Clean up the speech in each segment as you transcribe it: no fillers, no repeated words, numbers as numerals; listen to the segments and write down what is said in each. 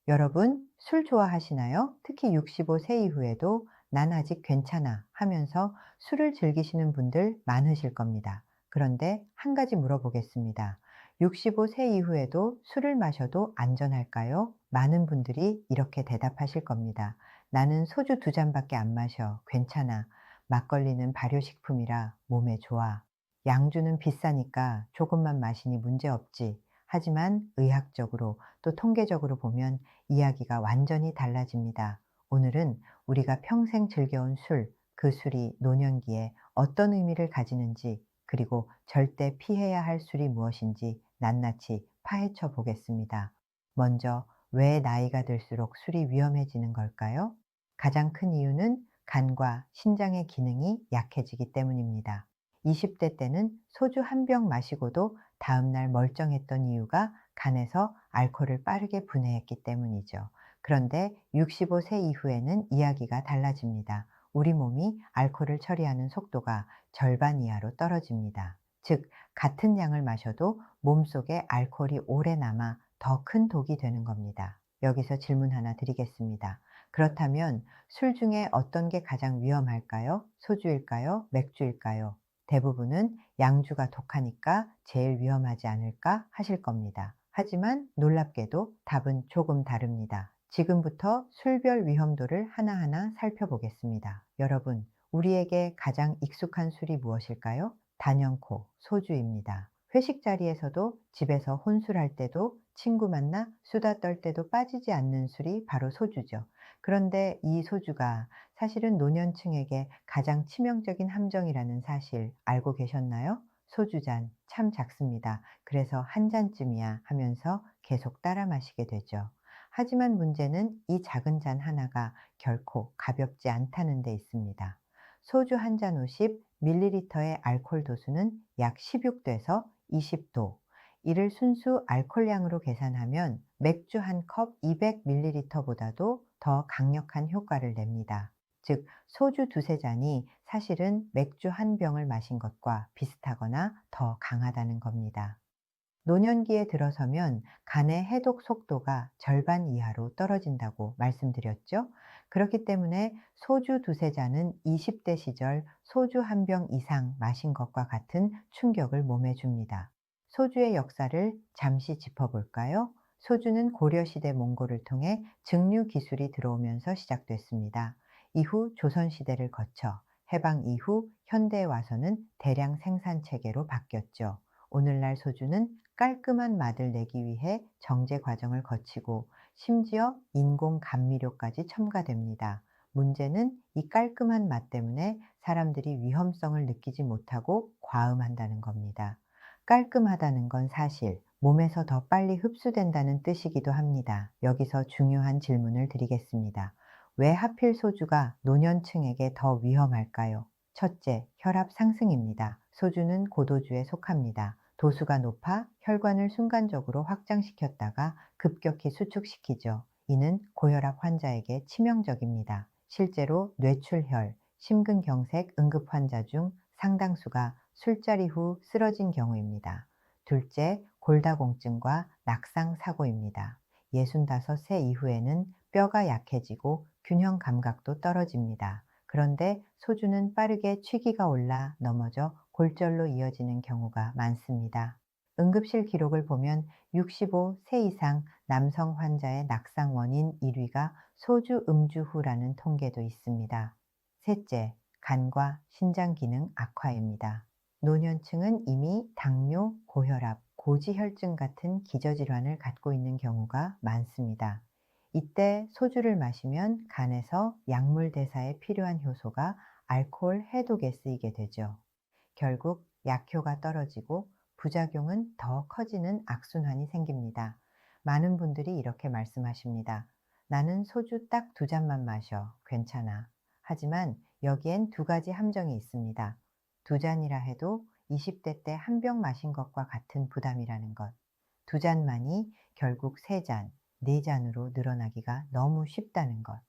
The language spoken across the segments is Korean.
여러분, 술 좋아하시나요? 특히 65세 이후에도 난 아직 괜찮아 하면서 술을 즐기시는 분들 많으실 겁니다. 그런데 한 가지 물어보겠습니다. 65세 이후에도 술을 마셔도 안전할까요? 많은 분들이 이렇게 대답하실 겁니다. 나는 소주 두 잔밖에 안 마셔. 괜찮아. 막걸리는 발효식품이라 몸에 좋아. 양주는 비싸니까 조금만 마시니 문제 없지. 하지만 의학적으로 또 통계적으로 보면 이야기가 완전히 달라집니다. 오늘은 우리가 평생 즐겨온 술, 그 술이 노년기에 어떤 의미를 가지는지, 그리고 절대 피해야 할 술이 무엇인지 낱낱이 파헤쳐 보겠습니다. 먼저, 왜 나이가 들수록 술이 위험해지는 걸까요? 가장 큰 이유는 간과 신장의 기능이 약해지기 때문입니다. 20대 때는 소주 한 병 마시고도 다음날 멀쩡했던 이유가 간에서 알코올을 빠르게 분해했기 때문이죠. 그런데 65세 이후에는 이야기가 달라집니다. 우리 몸이 알코올을 처리하는 속도가 절반 이하로 떨어집니다. 즉, 같은 양을 마셔도 몸속에 알코올이 오래 남아 더 큰 독이 되는 겁니다. 여기서 질문 하나 드리겠습니다. 그렇다면 술 중에 어떤 게 가장 위험할까요? 소주일까요? 맥주일까요? 대부분은 양주가 독하니까 제일 위험하지 않을까 하실 겁니다. 하지만 놀랍게도 답은 조금 다릅니다. 지금부터 술별 위험도를 하나하나 살펴보겠습니다. 여러분, 우리에게 가장 익숙한 술이 무엇일까요? 단연코 소주입니다. 회식 자리에서도, 집에서 혼술할 때도, 친구 만나 수다 떨 때도 빠지지 않는 술이 바로 소주죠. 그런데 이 소주가 사실은 노년층에게 가장 치명적인 함정이라는 사실 알고 계셨나요? 소주잔 참 작습니다. 그래서 한 잔쯤이야 하면서 계속 따라 마시게 되죠. 하지만 문제는 이 작은 잔 하나가 결코 가볍지 않다는 데 있습니다. 소주 한 잔 50ml의 알코올 도수는 약 16도에서 20도. 이를 순수 알코올량으로 계산하면 맥주 한 컵 200ml보다도 더 강력한 효과를 냅니다. 즉, 소주 두세 잔이 사실은 맥주 한 병을 마신 것과 비슷하거나 더 강하다는 겁니다. 노년기에 들어서면 간의 해독 속도가 절반 이하로 떨어진다고 말씀드렸죠. 그렇기 때문에 소주 두세 잔은 20대 시절 소주 한 병 이상 마신 것과 같은 충격을 몸에 줍니다. 소주의 역사를 잠시 짚어볼까요? 소주는 고려시대 몽골을 통해 증류 기술이 들어오면서 시작됐습니다. 이후 조선시대를 거쳐 해방 이후 현대에 와서는 대량 생산 체계로 바뀌었죠. 오늘날 소주는 깔끔한 맛을 내기 위해 정제 과정을 거치고 심지어 인공 감미료까지 첨가됩니다. 문제는 이 깔끔한 맛 때문에 사람들이 위험성을 느끼지 못하고 과음한다는 겁니다. 깔끔하다는 건 사실 몸에서 더 빨리 흡수된다는 뜻이기도 합니다. 여기서 중요한 질문을 드리겠습니다. 왜 하필 소주가 노년층에게 더 위험할까요? 첫째, 혈압 상승입니다. 소주는 고도주에 속합니다. 도수가 높아 혈관을 순간적으로 확장시켰다가 급격히 수축시키죠. 이는 고혈압 환자에게 치명적입니다. 실제로 뇌출혈, 심근경색 응급 환자 중 상당수가 술자리 후 쓰러진 경우입니다. 둘째, 골다공증과 낙상 사고입니다. 65세 이후에는 뼈가 약해지고 균형 감각도 떨어집니다. 그런데 소주는 빠르게 취기가 올라 넘어져 골절로 이어지는 경우가 많습니다. 응급실 기록을 보면 65세 이상 남성 환자의 낙상 원인 1위가 소주 음주 후라는 통계도 있습니다. 셋째, 간과 신장 기능 악화입니다. 노년층은 이미 당뇨, 고혈압, 고지혈증 같은 기저질환을 갖고 있는 경우가 많습니다. 이때 소주를 마시면 간에서 약물 대사에 필요한 효소가 알코올 해독에 쓰이게 되죠. 결국 약효가 떨어지고 부작용은 더 커지는 악순환이 생깁니다. 많은 분들이 이렇게 말씀하십니다. 나는 소주 딱 두 잔만 마셔. 괜찮아. 하지만 여기엔 두 가지 함정이 있습니다. 두 잔이라 해도 20대 때 한 병 마신 것과 같은 부담이라는 것. 두 잔만이 결국 세 잔, 네 잔으로 늘어나기가 너무 쉽다는 것.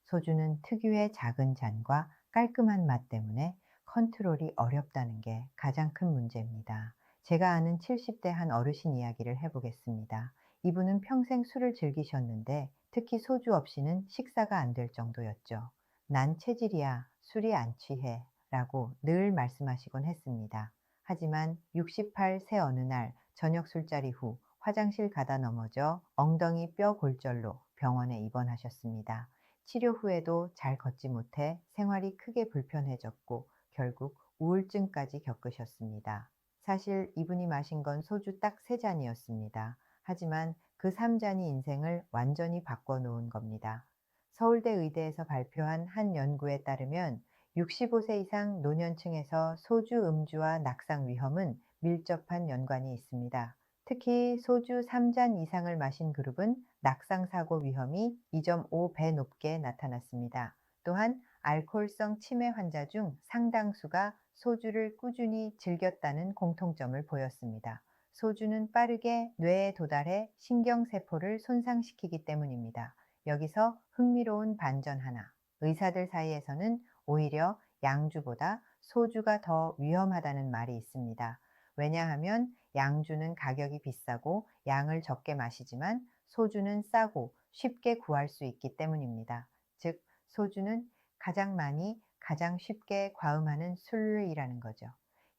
소주는 특유의 작은 잔과 깔끔한 맛 때문에 컨트롤이 어렵다는 게 가장 큰 문제입니다. 제가 아는 70대 한 어르신 이야기를 해보겠습니다. 이분은 평생 술을 즐기셨는데 특히 소주 없이는 식사가 안 될 정도였죠. 난 체질이야, 술이 안 취해 라고 늘 말씀하시곤 했습니다. 하지만 68 새 어느 날 저녁 술자리 후 화장실 가다 넘어져 엉덩이 뼈 골절로 병원에 입원하셨습니다. 치료 후에도 잘 걷지 못해 생활이 크게 불편해졌고 결국 우울증까지 겪으셨습니다. 사실 이분이 마신 건 소주 딱 3잔이었습니다. 하지만 그 3잔이 인생을 완전히 바꿔놓은 겁니다. 서울대 의대에서 발표한 한 연구에 따르면 65세 이상 노년층에서 소주 음주와 낙상 위험은 밀접한 연관이 있습니다. 특히 소주 3잔 이상을 마신 그룹은 낙상 사고 위험이 2.5배 높게 나타났습니다. 또한 알코올성 치매 환자 중 상당수가 소주를 꾸준히 즐겼다는 공통점을 보였습니다. 소주는 빠르게 뇌에 도달해 신경세포를 손상시키기 때문입니다. 여기서 흥미로운 반전 하나. 의사들 사이에서는 오히려 양주보다 소주가 더 위험하다는 말이 있습니다. 왜냐하면 양주는 가격이 비싸고 양을 적게 마시지만 소주는 싸고 쉽게 구할 수 있기 때문입니다. 즉, 소주는 가장 많이 가장 쉽게 과음하는 술이라는 거죠.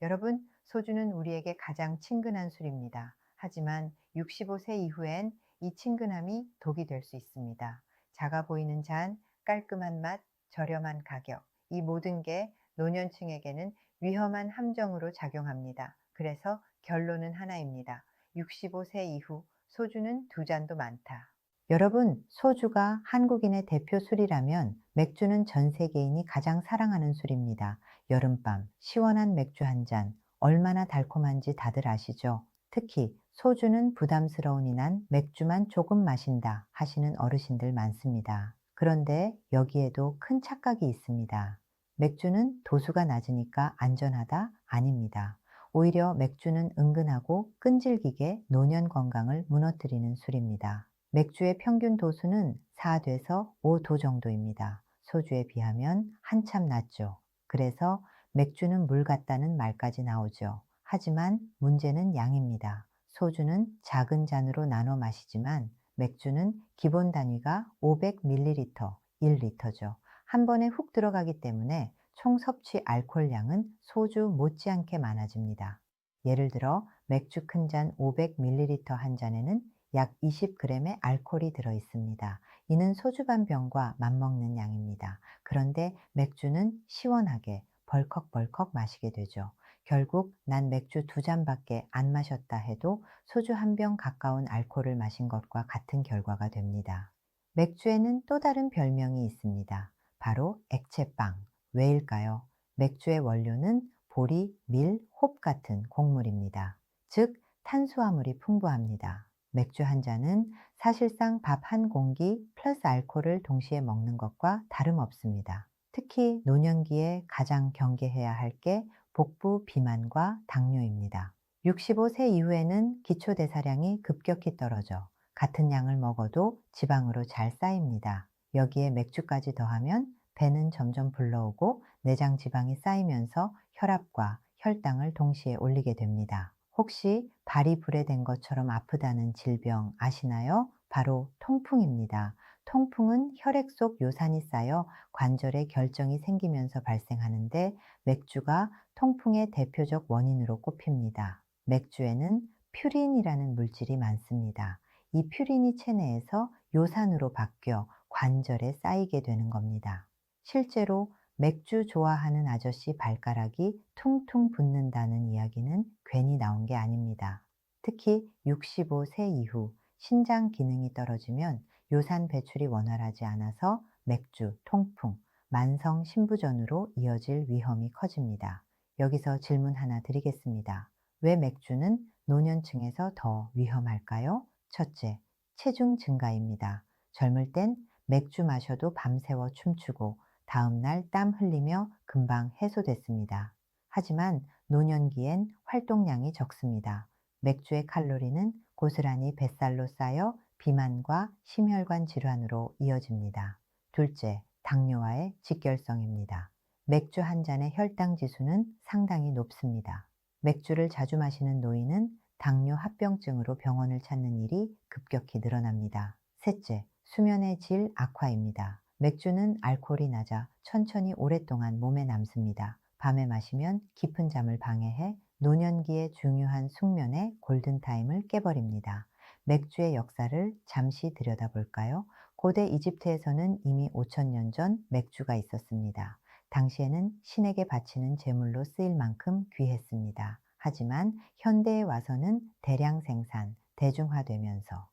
여러분, 소주는 우리에게 가장 친근한 술입니다. 하지만 65세 이후엔 이 친근함이 독이 될 수 있습니다. 작아 보이는 잔, 깔끔한 맛, 저렴한 가격, 이 모든 게 노년층에게는 위험한 함정으로 작용합니다. 그래서 결론은 하나입니다. 65세 이후 소주는 2잔도 많다. 여러분, 소주가 한국인의 대표 술이라면 맥주는 전 세계인이 가장 사랑하는 술입니다. 여름밤, 시원한 맥주 한 잔, 얼마나 달콤한지 다들 아시죠? 특히 소주는 부담스러운 이난 맥주만 조금 마신다 하시는 어르신들 많습니다. 그런데 여기에도 큰 착각이 있습니다. 맥주는 도수가 낮으니까 안전하다? 아닙니다. 오히려 맥주는 은근하고 끈질기게 노년 건강을 무너뜨리는 술입니다. 맥주의 평균 도수는 4도에서 5도 정도입니다. 소주에 비하면 한참 낮죠. 그래서 맥주는 물 같다는 말까지 나오죠. 하지만 문제는 양입니다. 소주는 작은 잔으로 나눠 마시지만 맥주는 기본 단위가 500ml, 1리터죠. 한 번에 훅 들어가기 때문에 총 섭취 알코올량은 소주 못지않게 많아집니다. 예를 들어 맥주 큰 잔 500ml 한 잔에는 약 20g의 알코올이 들어 있습니다. 이는 소주 반 병과 맞먹는 양입니다. 그런데 맥주는 시원하게 벌컥벌컥 마시게 되죠. 결국 난 맥주 2잔밖에 안 마셨다 해도 소주 한 병 가까운 알코올을 마신 것과 같은 결과가 됩니다. 맥주에는 또 다른 별명이 있습니다. 바로 액체빵. 왜일까요? 맥주의 원료는 보리, 밀, 홉 같은 곡물입니다. 즉, 탄수화물이 풍부합니다. 맥주 한 잔은 사실상 밥 한 공기 플러스 알코올을 동시에 먹는 것과 다름없습니다. 특히 노년기에 가장 경계해야 할 게 복부 비만과 당뇨입니다. 65세 이후에는 기초대사량이 급격히 떨어져 같은 양을 먹어도 지방으로 잘 쌓입니다. 여기에 맥주까지 더하면 배는 점점 불러오고 내장 지방이 쌓이면서 혈압과 혈당을 동시에 올리게 됩니다. 혹시 발이 불에 된 것처럼 아프다는 질병 아시나요? 바로 통풍입니다. 통풍은 혈액 속 요산이 쌓여 관절에 결정이 생기면서 발생하는데 맥주가 통풍의 대표적 원인으로 꼽힙니다. 맥주에는 퓨린이라는 물질이 많습니다. 이 퓨린이 체내에서 요산으로 바뀌어 관절에 쌓이게 되는 겁니다. 실제로 맥주 좋아하는 아저씨 발가락이 퉁퉁 붓는다는 이야기는 괜히 나온 게 아닙니다. 특히 65세 이후 신장 기능이 떨어지면 요산 배출이 원활하지 않아서 맥주, 통풍, 만성 신부전으로 이어질 위험이 커집니다. 여기서 질문 하나 드리겠습니다. 왜 맥주는 노년층에서 더 위험할까요? 첫째, 체중 증가입니다. 젊을 땐 맥주 마셔도 밤새워 춤추고 다음날 땀 흘리며 금방 해소됐습니다. 하지만 노년기엔 활동량이 적습니다. 맥주의 칼로리는 고스란히 뱃살로 쌓여 비만과 심혈관 질환으로 이어집니다. 둘째, 당뇨와의 직결성입니다. 맥주 한 잔의 혈당 지수는 상당히 높습니다. 맥주를 자주 마시는 노인은 당뇨 합병증으로 병원을 찾는 일이 급격히 늘어납니다. 셋째, 수면의 질 악화입니다. 맥주는 알코올이 낮아 천천히 오랫동안 몸에 남습니다. 밤에 마시면 깊은 잠을 방해해 노년기의 중요한 숙면의 골든타임을 깨버립니다. 맥주의 역사를 잠시 들여다볼까요? 고대 이집트에서는 이미 5천년 전 맥주가 있었습니다. 당시에는 신에게 바치는 제물로 쓰일 만큼 귀했습니다. 하지만 현대에 와서는 대량 생산, 대중화되면서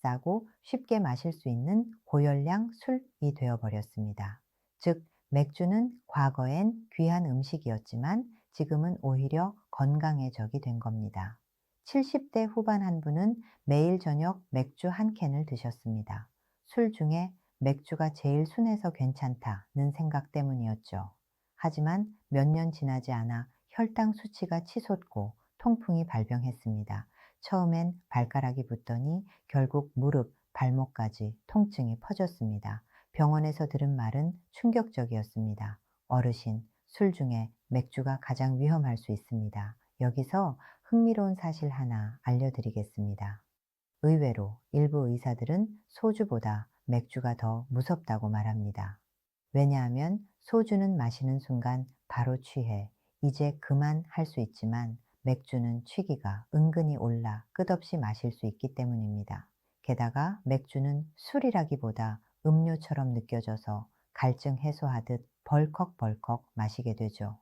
싸고 쉽게 마실 수 있는 고열량 술이 되어버렸습니다. 즉, 맥주는 과거엔 귀한 음식이었지만 지금은 오히려 건강의 적이 된 겁니다. 70대 후반 한 분은 매일 저녁 맥주 한 캔을 드셨습니다. 술 중에 맥주가 제일 순해서 괜찮다는 생각 때문이었죠. 하지만 몇 년 지나지 않아 혈당 수치가 치솟고 통풍이 발병했습니다. 처음엔 발가락이 붓더니 결국 무릎, 발목까지 통증이 퍼졌습니다. 병원에서 들은 말은 충격적이었습니다. 어르신, 술 중에 맥주가 가장 위험할 수 있습니다. 여기서 흥미로운 사실 하나 알려드리겠습니다. 의외로 일부 의사들은 소주보다 맥주가 더 무섭다고 말합니다. 왜냐하면 소주는 마시는 순간 바로 취해 이제 그만 할 수 있지만 맥주는 취기가 은근히 올라 끝없이 마실 수 있기 때문입니다. 게다가 맥주는 술이라기보다 음료처럼 느껴져서 갈증 해소하듯 벌컥벌컥 마시게 되죠.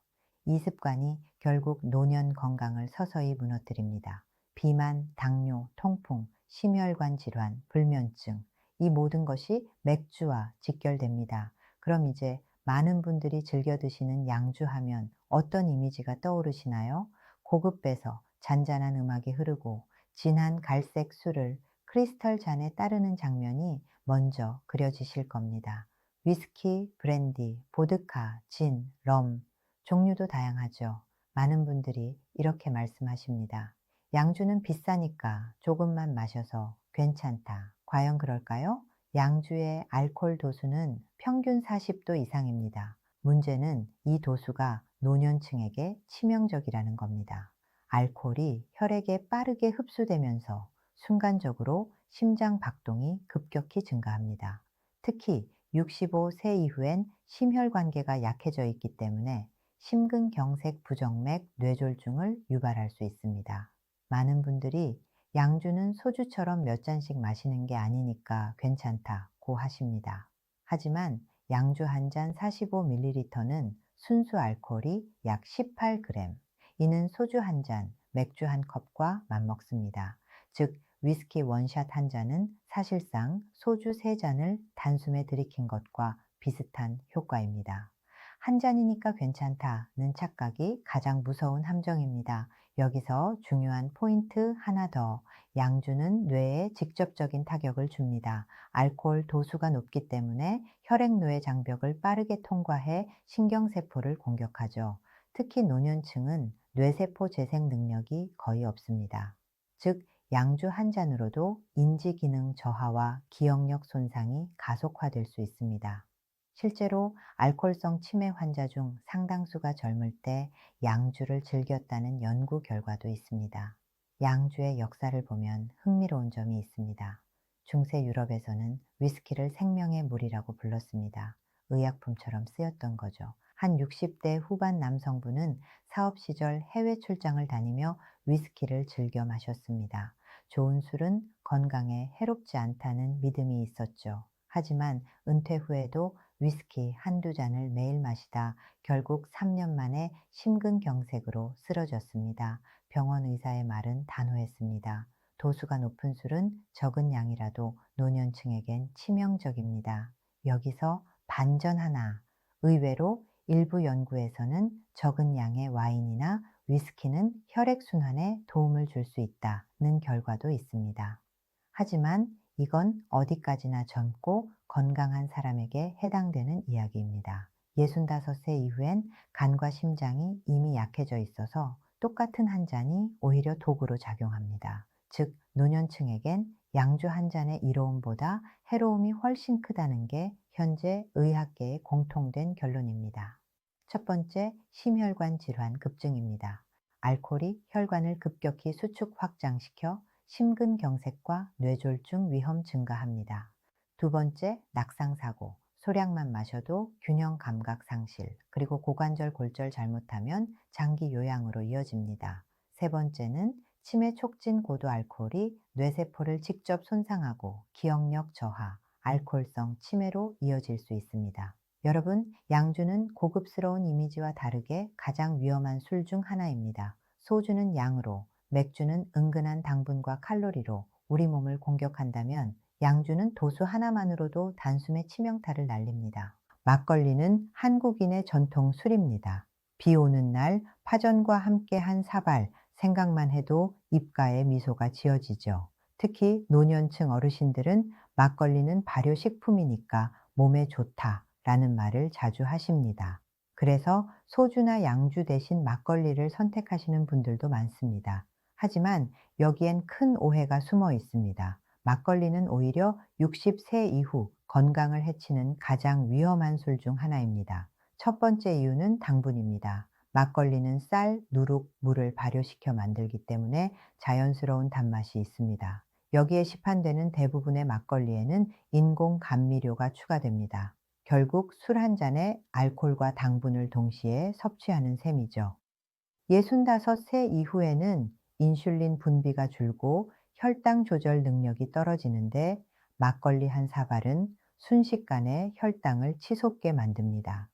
이 습관이 결국 노년 건강을 서서히 무너뜨립니다. 비만, 당뇨, 통풍, 심혈관 질환, 불면증, 이 모든 것이 맥주와 직결됩니다. 그럼 이제 많은 분들이 즐겨 드시는 양주 하면 어떤 이미지가 떠오르시나요? 고급 배서, 잔잔한 음악이 흐르고 진한 갈색 술을 크리스털 잔에 따르는 장면이 먼저 그려지실 겁니다. 위스키, 브랜디, 보드카, 진, 럼, 종류도 다양하죠. 많은 분들이 이렇게 말씀하십니다. 양주는 비싸니까 조금만 마셔서 괜찮다. 과연 그럴까요? 양주의 알코올 도수는 평균 40도 이상입니다. 문제는 이 도수가 노년층에게 치명적이라는 겁니다. 알코올이 혈액에 빠르게 흡수되면서 순간적으로 심장 박동이 급격히 증가합니다. 특히 65세 이후엔 심혈관계가 약해져 있기 때문에 심근경색 부정맥 뇌졸중을 유발할 수 있습니다. 많은 분들이 양주는 소주처럼 몇 잔씩 마시는 게 아니니까 괜찮다고 하십니다. 하지만 양주 한 잔 45ml는 순수 알코올이 약 18g, 이는 소주 한 잔, 맥주 한 컵과 맞먹습니다. 즉, 위스키 원샷 한 잔은 사실상 소주 3잔을 단숨에 들이킨 것과 비슷한 효과입니다. 한 잔이니까 괜찮다는 착각이 가장 무서운 함정입니다. 여기서 중요한 포인트 하나 더. 양주는 뇌에 직접적인 타격을 줍니다. 알코올 도수가 높기 때문에 혈액노예 장벽을 빠르게 통과해 신경세포를 공격하죠. 특히 노년층은 뇌세포 재생 능력이 거의 없습니다. 즉, 양주 한 잔으로도 인지기능 저하와 기억력 손상이 가속화될 수 있습니다. 실제로 알코올성 치매 환자 중 상당수가 젊을 때 양주를 즐겼다는 연구 결과도 있습니다. 양주의 역사를 보면 흥미로운 점이 있습니다. 중세 유럽에서는 위스키를 생명의 물이라고 불렀습니다. 의약품처럼 쓰였던 거죠. 한 60대 후반 남성분은 사업 시절 해외 출장을 다니며 위스키를 즐겨 마셨습니다. 좋은 술은 건강에 해롭지 않다는 믿음이 있었죠. 하지만 은퇴 후에도 위스키 한두 잔을 매일 마시다 결국 3년 만에 심근경색으로 쓰러졌습니다. 병원 의사의 말은 단호했습니다. 도수가 높은 술은 적은 양이라도 노년층에겐 치명적입니다. 여기서 반전 하나. 의외로 일부 연구에서는 적은 양의 와인이나 위스키는 혈액순환에 도움을 줄 수 있다는 결과도 있습니다. 하지만 이건 어디까지나 젊고 건강한 사람에게 해당되는 이야기입니다. 65세 이후엔 간과 심장이 이미 약해져 있어서 똑같은 한 잔이 오히려 독으로 작용합니다. 즉, 노년층에겐 양주 한 잔의 이로움보다 해로움이 훨씬 크다는 게 현재 의학계의 공통된 결론입니다. 첫 번째, 심혈관 질환 급증입니다. 알코올이 혈관을 급격히 수축 확장시켜 심근경색과 뇌졸중 위험 증가합니다. 두 번째, 낙상 사고. 소량만 마셔도 균형 감각 상실, 그리고 고관절 골절 잘못하면 장기 요양으로 이어집니다. 세 번째는 치매 촉진 고도 알코올이 뇌세포를 직접 손상하고 기억력 저하, 알코올성 치매로 이어질 수 있습니다. 여러분, 양주는 고급스러운 이미지와 다르게 가장 위험한 술 중 하나입니다. 소주는 양으로, 맥주는 은근한 당분과 칼로리로 우리 몸을 공격한다면 양주는 도수 하나만으로도 단숨에 치명타를 날립니다. 막걸리는 한국인의 전통 술입니다. 비 오는 날 파전과 함께 한 사발, 생각만 해도 입가에 미소가 지어지죠. 특히 노년층 어르신들은 막걸리는 발효식품이니까 몸에 좋다라는 말을 자주 하십니다. 그래서 소주나 양주 대신 막걸리를 선택하시는 분들도 많습니다. 하지만 여기엔 큰 오해가 숨어 있습니다. 막걸리는 오히려 60세 이후 건강을 해치는 가장 위험한 술 중 하나입니다. 첫 번째 이유는 당분입니다. 막걸리는 쌀, 누룩, 물을 발효시켜 만들기 때문에 자연스러운 단맛이 있습니다. 여기에 시판되는 대부분의 막걸리에는 인공 감미료가 추가됩니다. 결국 술 한 잔에 알코올과 당분을 동시에 섭취하는 셈이죠. 65세 이후에는 인슐린 분비가 줄고 혈당 조절 능력이 떨어지는데 막걸리 한 사발은 순식간에 혈당을 치솟게 만듭니다.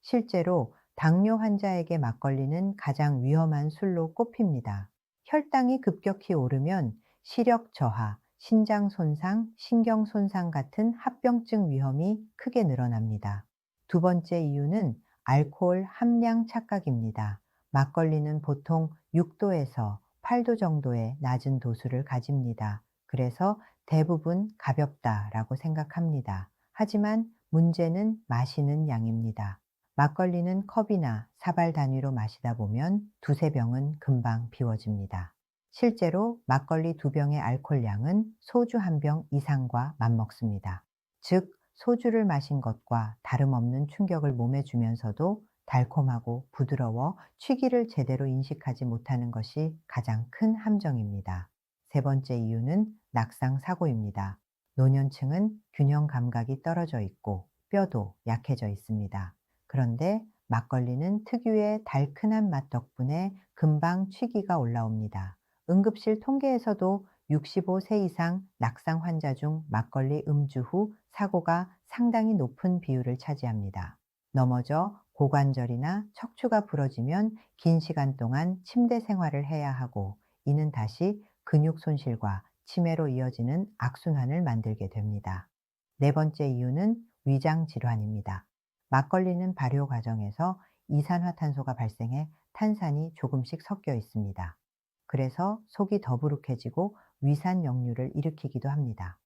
실제로 당뇨 환자에게 막걸리는 가장 위험한 술로 꼽힙니다. 혈당이 급격히 오르면 시력 저하, 신장 손상, 신경 손상 같은 합병증 위험이 크게 늘어납니다. 두 번째 이유는 알코올 함량 착각입니다. 막걸리는 보통 6도에서 8도 정도의 낮은 도수를 가집니다. 그래서 대부분 가볍다라고 생각합니다. 하지만 문제는 마시는 양입니다. 막걸리는 컵이나 사발 단위로 마시다 보면 두세 병은 금방 비워집니다. 실제로 막걸리 두 병의 알코올량은 소주 한 병 이상과 맞먹습니다. 즉, 소주를 마신 것과 다름없는 충격을 몸에 주면서도 달콤하고 부드러워 취기를 제대로 인식하지 못하는 것이 가장 큰 함정입니다. 세 번째 이유는 낙상 사고입니다. 노년층은 균형 감각이 떨어져 있고 뼈도 약해져 있습니다. 그런데 막걸리는 특유의 달큰한 맛 덕분에 금방 취기가 올라옵니다. 응급실 통계에서도 65세 이상 낙상 환자 중 막걸리 음주 후 사고가 상당히 높은 비율을 차지합니다. 넘어져 고관절이나 척추가 부러지면 긴 시간 동안 침대 생활을 해야 하고, 이는 다시 근육 손실과 치매로 이어지는 악순환을 만들게 됩니다. 네 번째 이유는 위장 질환입니다. 막걸리는 발효 과정에서 이산화탄소가 발생해 탄산이 조금씩 섞여 있습니다. 그래서 속이 더부룩해지고 위산 역류를 일으키기도 합니다.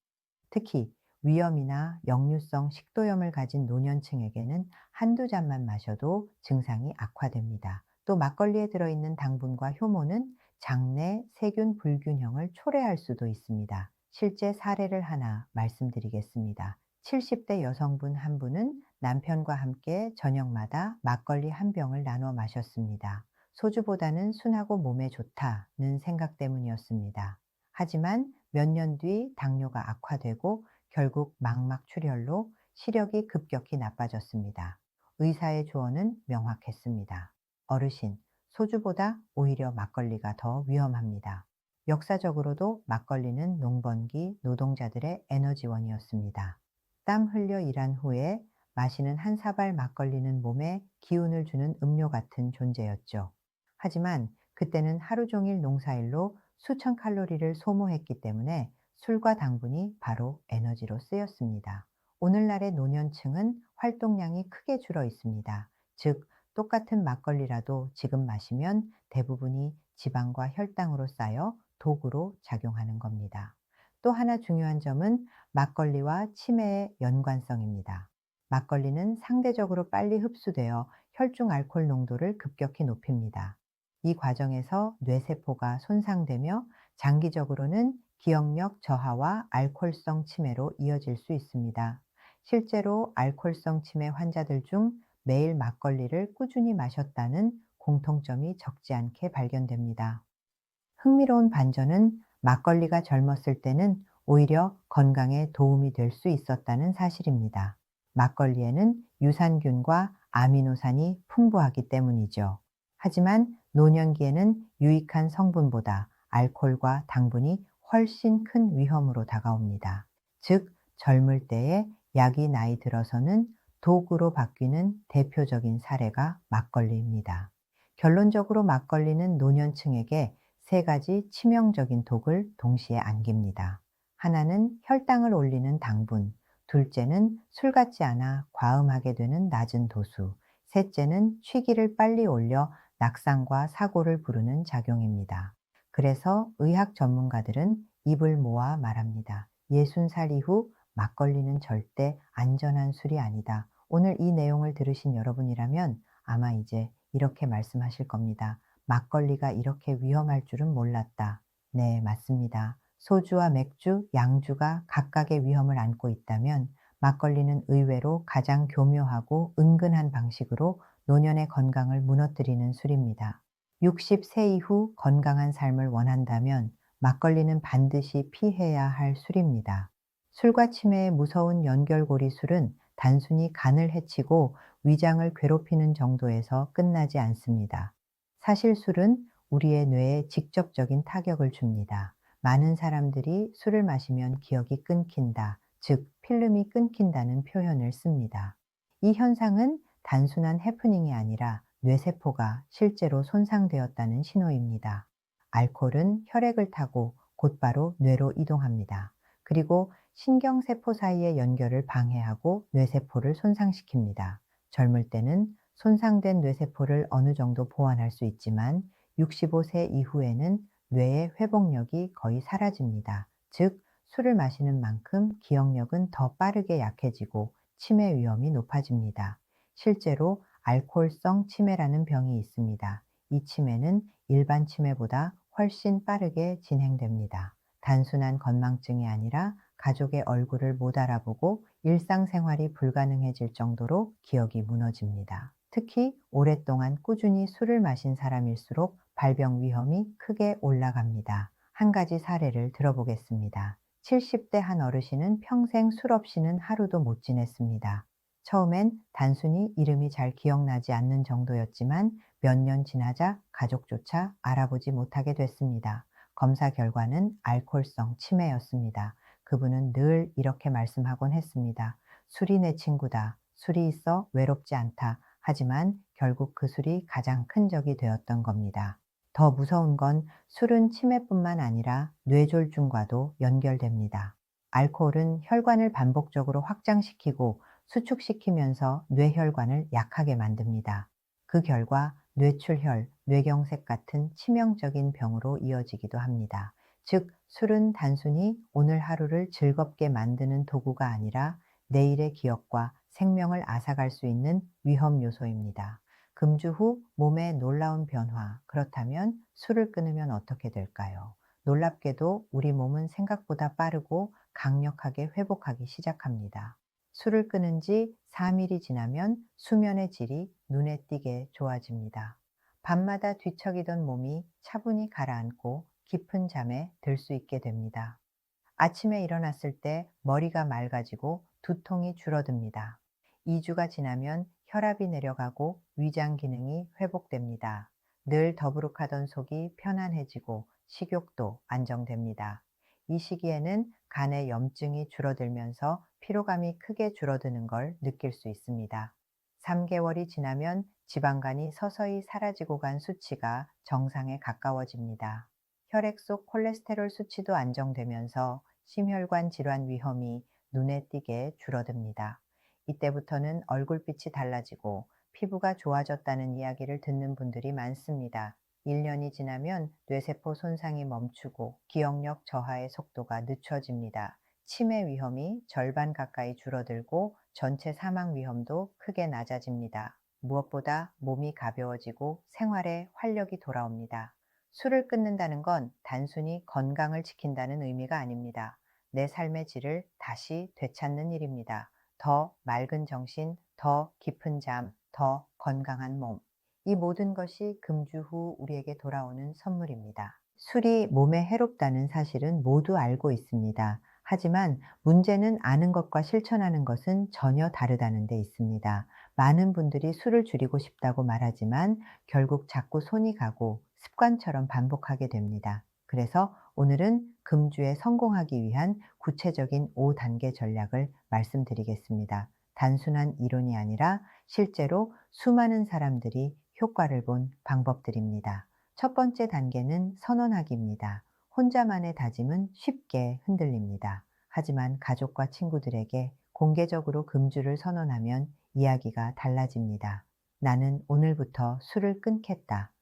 특히 위염이나 역류성 식도염을 가진 노년층에게는 한두 잔만 마셔도 증상이 악화됩니다. 또 막걸리에 들어있는 당분과 효모는 장내 세균 불균형을 초래할 수도 있습니다. 실제 사례를 하나 말씀드리겠습니다. 70대 여성분 한 분은 남편과 함께 저녁마다 막걸리 한 병을 나눠 마셨습니다. 소주보다는 순하고 몸에 좋다는 생각 때문이었습니다. 하지만 몇 년 뒤 당뇨가 악화되고 결국 망막출혈로 시력이 급격히 나빠졌습니다. 의사의 조언은 명확했습니다. 어르신, 소주보다 오히려 막걸리가 더 위험합니다. 역사적으로도 막걸리는 농번기 노동자들의 에너지원이었습니다. 땀 흘려 일한 후에 마시는 한 사발 막걸리는 몸에 기운을 주는 음료 같은 존재였죠. 하지만 그때는 하루 종일 농사일로 수천 칼로리를 소모했기 때문에 술과 당분이 바로 에너지로 쓰였습니다. 오늘날의 노년층은 활동량이 크게 줄어 있습니다. 즉, 똑같은 막걸리라도 지금 마시면 대부분이 지방과 혈당으로 쌓여 독으로 작용하는 겁니다. 또 하나 중요한 점은 막걸리와 치매의 연관성입니다. 막걸리는 상대적으로 빨리 흡수되어 혈중 알코올 농도를 급격히 높입니다. 이 과정에서 뇌세포가 손상되며 장기적으로는 기억력 저하와 알코올성 치매로 이어질 수 있습니다. 실제로 알코올성 치매 환자들 중 매일 막걸리를 꾸준히 마셨다는 공통점이 적지 않게 발견됩니다. 흥미로운 반전은 막걸리가 젊었을 때는 오히려 건강에 도움이 될 수 있었다는 사실입니다. 막걸리에는 유산균과 아미노산이 풍부하기 때문이죠. 하지만 노년기에는 유익한 성분보다 알코올과 당분이 훨씬 큰 위험으로 다가옵니다. 즉, 젊을 때에 약이 나이 들어서는 독으로 바뀌는 대표적인 사례가 막걸리입니다. 결론적으로 막걸리는 노년층에게 세 가지 치명적인 독을 동시에 안깁니다. 하나는 혈당을 올리는 당분, 둘째는 술 같지 않아 과음하게 되는 낮은 도수, 셋째는 취기를 빨리 올려 낙상과 사고를 부르는 작용입니다. 그래서 의학 전문가들은 입을 모아 말합니다. 60살 이후 막걸리는 절대 안전한 술이 아니다. 오늘 이 내용을 들으신 여러분이라면 아마 이제 이렇게 말씀하실 겁니다. 막걸리가 이렇게 위험할 줄은 몰랐다. 네, 맞습니다. 소주와 맥주, 양주가 각각의 위험을 안고 있다면 막걸리는 의외로 가장 교묘하고 은근한 방식으로 노년의 건강을 무너뜨리는 술입니다. 60세 이후 건강한 삶을 원한다면 막걸리는 반드시 피해야 할 술입니다. 술과 치매의 무서운 연결고리 술은 단순히 간을 해치고 위장을 괴롭히는 정도에서 끝나지 않습니다. 사실 술은 우리의 뇌에 직접적인 타격을 줍니다. 많은 사람들이 술을 마시면 기억이 끊긴다, 즉 필름이 끊긴다는 표현을 씁니다. 이 현상은 단순한 해프닝이 아니라 뇌세포가 실제로 손상되었다는 신호입니다. 알코올은 혈액을 타고 곧바로 뇌로 이동합니다. 그리고 신경세포 사이의 연결을 방해하고 뇌세포를 손상시킵니다. 젊을 때는 손상된 뇌세포를 어느 정도 보완할 수 있지만 65세 이후에는 뇌의 회복력이 거의 사라집니다. 즉, 술을 마시는 만큼 기억력은 더 빠르게 약해지고 치매 위험이 높아집니다. 실제로 알코올성 치매라는 병이 있습니다. 이 치매는 일반 치매보다 훨씬 빠르게 진행됩니다. 단순한 건망증이 아니라 가족의 얼굴을 못 알아보고 일상생활이 불가능해질 정도로 기억이 무너집니다. 특히 오랫동안 꾸준히 술을 마신 사람일수록 발병 위험이 크게 올라갑니다. 한 가지 사례를 들어보겠습니다. 70대 한 어르신은 평생 술 없이는 하루도 못 지냈습니다. 처음엔 단순히 이름이 잘 기억나지 않는 정도였지만 몇 년 지나자 가족조차 알아보지 못하게 됐습니다. 검사 결과는 알코올성 치매였습니다. 그분은 늘 이렇게 말씀하곤 했습니다. 술이 내 친구다. 술이 있어 외롭지 않다. 하지만 결국 그 술이 가장 큰 적이 되었던 겁니다. 더 무서운 건 술은 치매뿐만 아니라 뇌졸중과도 연결됩니다. 알코올은 혈관을 반복적으로 확장시키고 수축시키면서 뇌혈관을 약하게 만듭니다. 그 결과 뇌출혈, 뇌경색 같은 치명적인 병으로 이어지기도 합니다. 즉, 술은 단순히 오늘 하루를 즐겁게 만드는 도구가 아니라 내일의 기억과 생명을 앗아갈 수 있는 위험 요소입니다. 금주 후 몸에 놀라운 변화. 그렇다면 술을 끊으면 어떻게 될까요? 놀랍게도 우리 몸은 생각보다 빠르고 강력하게 회복하기 시작합니다. 술을 끊은 지 3일이 지나면 수면의 질이 눈에 띄게 좋아집니다. 밤마다 뒤척이던 몸이 차분히 가라앉고 깊은 잠에 들 수 있게 됩니다. 아침에 일어났을 때 머리가 맑아지고 두통이 줄어듭니다. 2주가 지나면 혈압이 내려가고 위장 기능이 회복됩니다. 늘 더부룩하던 속이 편안해지고 식욕도 안정됩니다. 이 시기에는 간의 염증이 줄어들면서 피로감이 크게 줄어드는 걸 느낄 수 있습니다. 3개월이 지나면 지방간이 서서히 사라지고 간 수치가 정상에 가까워집니다. 혈액 속 콜레스테롤 수치도 안정되면서 심혈관 질환 위험이 눈에 띄게 줄어듭니다. 이때부터는 얼굴빛이 달라지고 피부가 좋아졌다는 이야기를 듣는 분들이 많습니다. 1년이 지나면 뇌세포 손상이 멈추고 기억력 저하의 속도가 늦춰집니다. 치매 위험이 절반 가까이 줄어들고 전체 사망 위험도 크게 낮아집니다. 무엇보다 몸이 가벼워지고 생활에 활력이 돌아옵니다. 술을 끊는다는 건 단순히 건강을 지킨다는 의미가 아닙니다. 내 삶의 질을 다시 되찾는 일입니다. 더 맑은 정신, 더 깊은 잠, 더 건강한 몸. 이 모든 것이 금주 후 우리에게 돌아오는 선물입니다. 술이 몸에 해롭다는 사실은 모두 알고 있습니다. 하지만 문제는 아는 것과 실천하는 것은 전혀 다르다는 데 있습니다. 많은 분들이 술을 줄이고 싶다고 말하지만 결국 자꾸 손이 가고 습관처럼 반복하게 됩니다. 그래서 오늘은 금주에 성공하기 위한 구체적인 5단계 전략을 말씀드리겠습니다. 단순한 이론이 아니라 실제로 수많은 사람들이 효과를 본 방법들입니다. 첫 번째 단계는 선언하기입니다. 혼자만의 다짐은 쉽게 흔들립니다. 하지만 가족과 친구들에게 공개적으로 금주를 선언하면 이야기가 달라집니다. 나는 오늘부터 술을 끊겠다.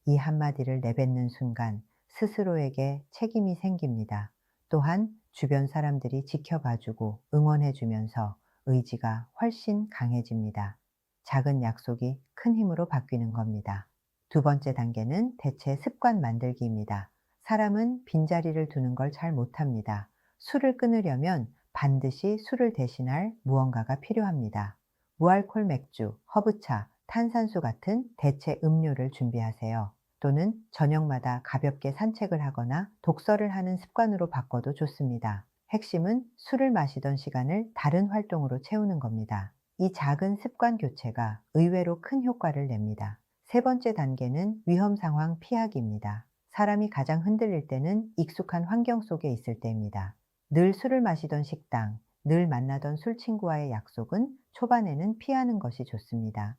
이 한마디를 내뱉는 순간 스스로에게 책임이 생깁니다. 또한 주변 사람들이 지켜봐주고 응원해주면서 의지가 훨씬 강해집니다. 작은 약속이 큰 힘으로 바뀌는 겁니다. 두 번째 단계는 대체 습관 만들기입니다. 사람은 빈자리를 두는 걸 잘 못합니다. 술을 끊으려면 반드시 술을 대신할 무언가가 필요합니다. 무알콜 맥주, 허브차, 탄산수 같은 대체 음료를 준비하세요. 또는 저녁마다 가볍게 산책을 하거나 독서를 하는 습관으로 바꿔도 좋습니다. 핵심은 술을 마시던 시간을 다른 활동으로 채우는 겁니다. 이 작은 습관 교체가 의외로 큰 효과를 냅니다. 세 번째 단계는 위험 상황 피하기입니다. 사람이 가장 흔들릴 때는 익숙한 환경 속에 있을 때입니다. 늘 술을 마시던 식당, 늘 만나던 술 친구와의 약속은 초반에는 피하는 것이 좋습니다.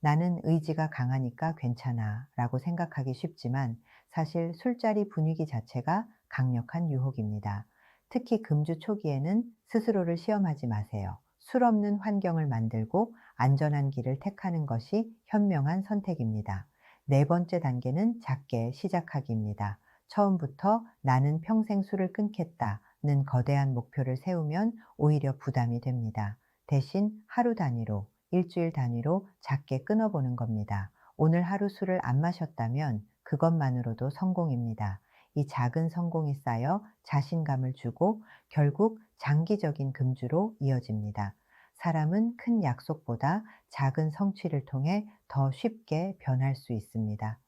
나는 의지가 강하니까 괜찮아 라고 생각하기 쉽지만 사실 술자리 분위기 자체가 강력한 유혹입니다. 특히 금주 초기에는 스스로를 시험하지 마세요. 술 없는 환경을 만들고 안전한 길을 택하는 것이 현명한 선택입니다. 네 번째 단계는 작게 시작하기입니다. 처음부터 나는 평생 술을 끊겠다는 거대한 목표를 세우면 오히려 부담이 됩니다. 대신 하루 단위로 일주일 단위로 작게 끊어보는 겁니다. 오늘 하루 술을 안 마셨다면 그것만으로도 성공입니다. 이 작은 성공이 쌓여 자신감을 주고 결국 장기적인 금주로 이어집니다. 사람은 큰 약속보다 작은 성취를 통해 더 쉽게 변할 수 있습니다.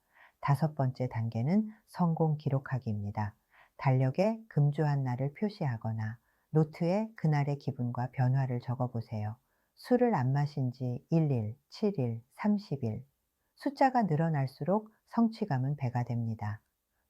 다섯 번째 단계는 성공 기록하기입니다. 달력에 금주 한 날을 표시하거나 노트에 그날의 기분과 변화를 적어보세요. 술을 안 마신 지 1일, 7일, 30일. 숫자가 늘어날수록 성취감은 배가 됩니다.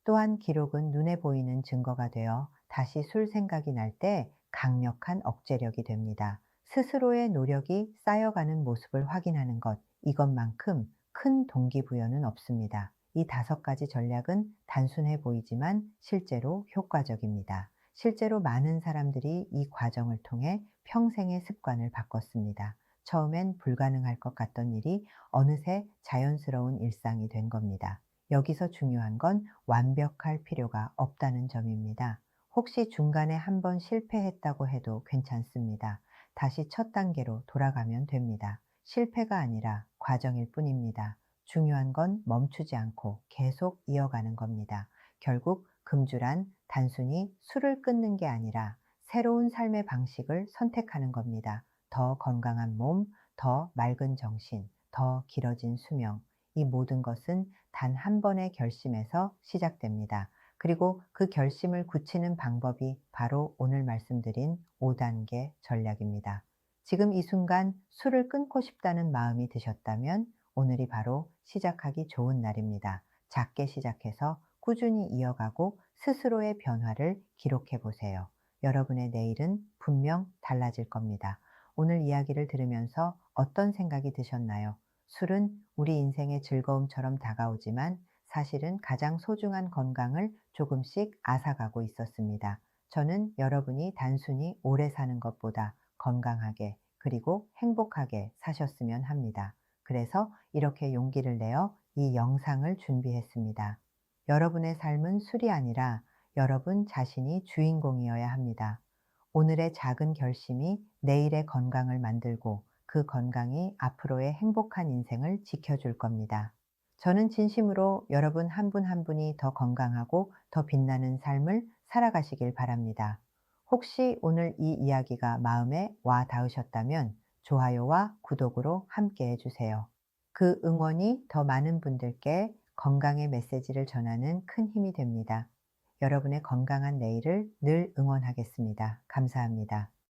또한 기록은 눈에 보이는 증거가 되어 다시 술 생각이 날 때 강력한 억제력이 됩니다. 스스로의 노력이 쌓여가는 모습을 확인하는 것, 이것만큼 큰 동기부여는 없습니다. 이 다섯 가지 전략은 단순해 보이지만 실제로 효과적입니다. 실제로 많은 사람들이 이 과정을 통해 평생의 습관을 바꿨습니다. 처음엔 불가능할 것 같던 일이 어느새 자연스러운 일상이 된 겁니다. 여기서 중요한 건 완벽할 필요가 없다는 점입니다. 혹시 중간에 한번 실패했다고 해도 괜찮습니다. 다시 첫 단계로 돌아가면 됩니다. 실패가 아니라 과정일 뿐입니다. 중요한 건 멈추지 않고 계속 이어가는 겁니다. 결국 금주란 단순히 술을 끊는 게 아니라 새로운 삶의 방식을 선택하는 겁니다. 더 건강한 몸, 더 맑은 정신, 더 길어진 수명. 이 모든 것은 단 한 번의 결심에서 시작됩니다. 그리고 그 결심을 굳히는 방법이 바로 오늘 말씀드린 5단계 전략입니다. 지금 이 순간 술을 끊고 싶다는 마음이 드셨다면 오늘이 바로 시작하기 좋은 날입니다. 작게 시작해서 꾸준히 이어가고 스스로의 변화를 기록해 보세요. 여러분의 내일은 분명 달라질 겁니다. 오늘 이야기를 들으면서 어떤 생각이 드셨나요? 술은 우리 인생의 즐거움처럼 다가오지만 사실은 가장 소중한 건강을 조금씩 앗아가고 있었습니다. 저는 여러분이 단순히 오래 사는 것보다 건강하게 그리고 행복하게 사셨으면 합니다. 그래서 이렇게 용기를 내어 이 영상을 준비했습니다. 여러분의 삶은 술이 아니라 여러분 자신이 주인공이어야 합니다. 오늘의 작은 결심이 내일의 건강을 만들고 그 건강이 앞으로의 행복한 인생을 지켜줄 겁니다. 저는 진심으로 여러분 한 분 한 분이 더 건강하고 더 빛나는 삶을 살아가시길 바랍니다. 혹시 오늘 이 이야기가 마음에 와 닿으셨다면 좋아요와 구독으로 함께 해주세요. 그 응원이 더 많은 분들께 건강의 메시지를 전하는 큰 힘이 됩니다. 여러분의 건강한 내일을 늘 응원하겠습니다. 감사합니다.